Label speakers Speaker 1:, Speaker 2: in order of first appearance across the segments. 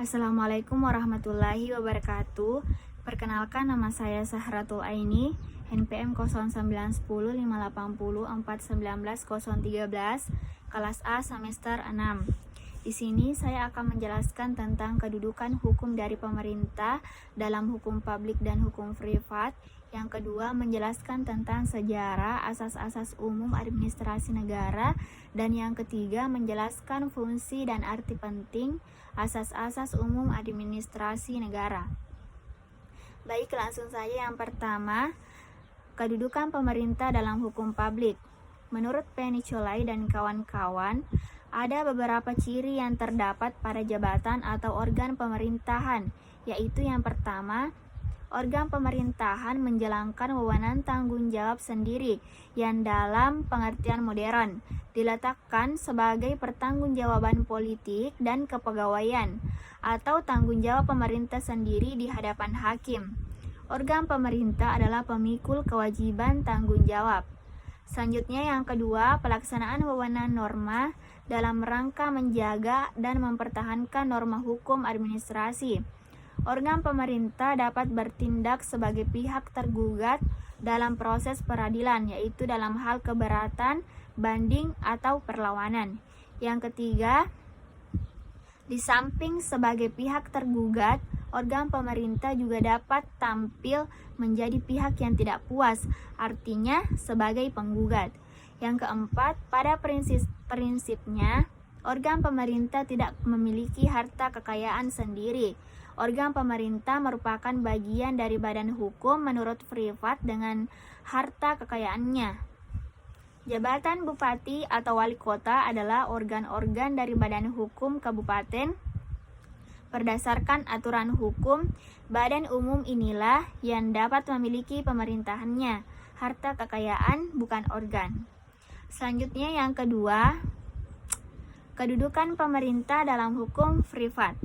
Speaker 1: Assalamualaikum warahmatullahi wabarakatuh. Perkenalkan, nama saya Sahratul Aini, NPM 0910580419 kelas A semester 6. Di sini saya akan menjelaskan tentang kedudukan hukum dari pemerintah dalam hukum publik dan hukum privat. Yang kedua, menjelaskan tentang sejarah, asas-asas umum administrasi negara. Dan yang ketiga, menjelaskan fungsi dan arti penting asas-asas umum administrasi negara. Baik, langsung saja yang pertama, kedudukan pemerintah dalam hukum publik. Menurut Penny Colai dan kawan-kawan, ada beberapa ciri yang terdapat pada jabatan atau organ pemerintahan, yaitu yang pertama, organ pemerintahan menjalankan wewenang tanggung jawab sendiri yang dalam pengertian modern diletakkan sebagai pertanggungjawaban politik dan kepegawaian atau tanggung jawab pemerintah sendiri di hadapan hakim. Organ pemerintah adalah pemikul kewajiban tanggung jawab. Selanjutnya yang kedua, pelaksanaan wewenang norma dalam rangka menjaga dan mempertahankan norma hukum administrasi. Organ pemerintah dapat bertindak sebagai pihak tergugat dalam proses peradilan, yaitu dalam hal keberatan, banding, atau perlawanan. Yang ketiga, di samping sebagai pihak tergugat, organ pemerintah juga dapat tampil menjadi pihak yang tidak puas, artinya sebagai penggugat. Yang keempat, pada prinsipnya, organ pemerintah tidak memiliki harta kekayaan sendiri. Organ pemerintah merupakan bagian dari badan hukum menurut privat dengan harta kekayaannya. Jabatan bupati atau wali kota adalah organ-organ dari badan hukum kabupaten. Berdasarkan aturan hukum, badan umum inilah yang dapat memiliki pemerintahannya. Harta kekayaan bukan organ. Selanjutnya yang kedua, kedudukan pemerintah dalam hukum privat.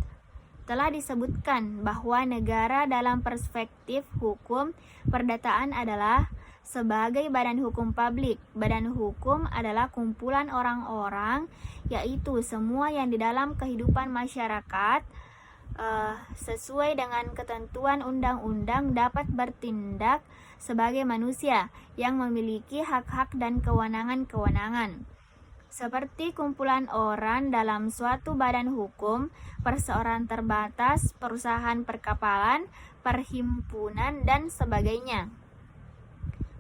Speaker 1: Telah disebutkan bahwa negara dalam perspektif hukum perdataan adalah sebagai badan hukum publik. Badan hukum adalah kumpulan orang-orang, yaitu semua yang di dalam kehidupan masyarakat sesuai dengan ketentuan undang-undang dapat bertindak sebagai manusia yang memiliki hak-hak dan kewenangan-kewenangan. Seperti kumpulan orang dalam suatu badan hukum, perseorangan terbatas, perusahaan perkapalan, perhimpunan, dan sebagainya.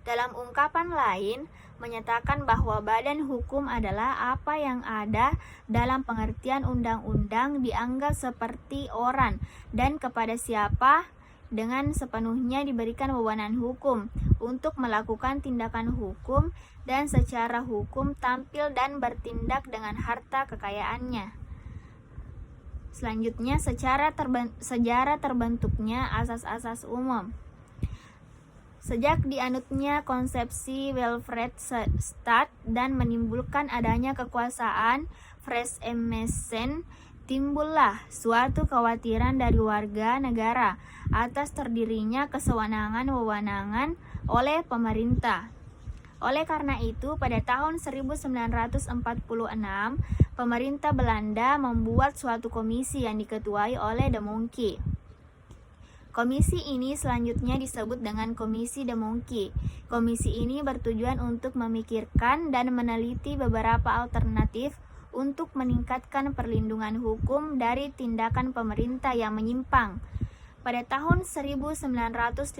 Speaker 1: Dalam ungkapan lain, menyatakan bahwa badan hukum adalah apa yang ada dalam pengertian undang-undang dianggap seperti orang dan kepada siapa dengan sepenuhnya diberikan wewenang hukum untuk melakukan tindakan hukum dan secara hukum tampil dan bertindak dengan harta kekayaannya. Selanjutnya, sejarah terbentuknya asas-asas umum. Sejak dianutnya konsepsi welfare state dan menimbulkan adanya kekuasaan Freemason, timbullah suatu kekhawatiran dari warga negara atas terdirinya kesewenangan-wewenangan oleh pemerintah. Oleh karena itu, pada tahun 1946, pemerintah Belanda membuat suatu komisi yang diketuai oleh De Muncke. Komisi ini selanjutnya disebut dengan Komisi De Muncke. Komisi ini bertujuan untuk memikirkan dan meneliti beberapa alternatif untuk meningkatkan perlindungan hukum dari tindakan pemerintah yang menyimpang. Pada tahun 1950,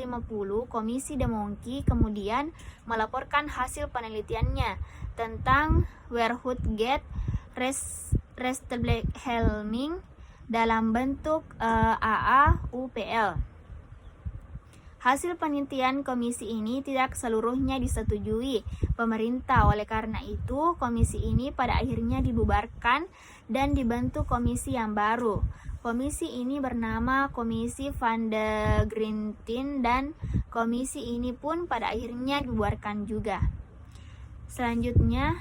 Speaker 1: Komisi De Muncke kemudian melaporkan hasil penelitiannya tentang Verhutget Rechtspleging dalam bentuk AAUPL. Hasil penelitian komisi ini tidak seluruhnya disetujui pemerintah. Oleh karena itu, komisi ini pada akhirnya dibubarkan dan dibentuk komisi yang baru. Komisi ini bernama Komisi Van de Grintin dan komisi ini pun pada akhirnya dibubarkan juga. Selanjutnya,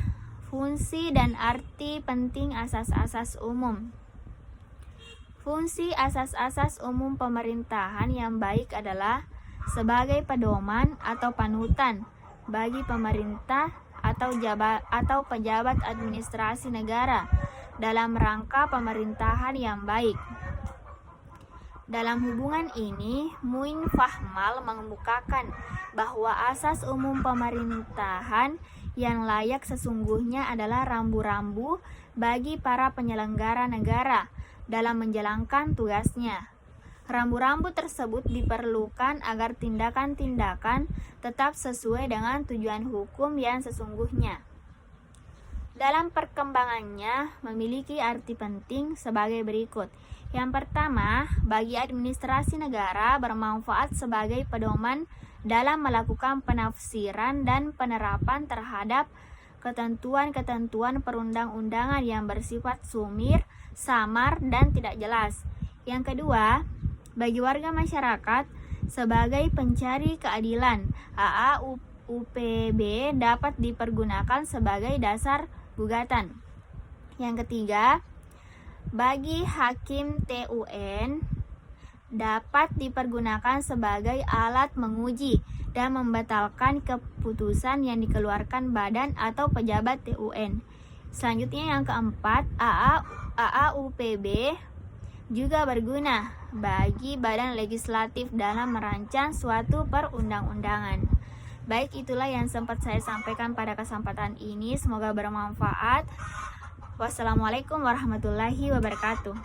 Speaker 1: fungsi dan arti penting asas-asas umum. Fungsi asas-asas umum pemerintahan yang baik adalah sebagai pedoman atau panutan bagi pemerintah atau pejabat administrasi negara dalam rangka pemerintahan yang baik. Dalam hubungan ini, Muin Fahmal mengemukakan bahwa asas umum pemerintahan yang layak sesungguhnya adalah rambu-rambu bagi para penyelenggara negara dalam menjalankan tugasnya. Rambu-rambu tersebut diperlukan agar tindakan-tindakan tetap sesuai dengan tujuan hukum yang sesungguhnya. Dalam perkembangannya memiliki arti penting sebagai berikut. Yang pertama, bagi administrasi negara bermanfaat sebagai pedoman dalam melakukan penafsiran dan penerapan terhadap ketentuan-ketentuan perundang-undangan yang bersifat sumir, samar, dan tidak jelas. Yang kedua, bagi warga masyarakat sebagai pencari keadilan, AAUPB dapat dipergunakan sebagai dasar gugatan. Yang ketiga, bagi hakim TUN dapat dipergunakan sebagai alat menguji dan membatalkan keputusan yang dikeluarkan badan atau pejabat TUN. Selanjutnya yang keempat, AAUPB juga berguna bagi badan legislatif dalam merancang suatu perundang-undangan. Baik, itulah yang sempat saya sampaikan pada kesempatan ini. Semoga bermanfaat. Wassalamualaikum warahmatullahi wabarakatuh.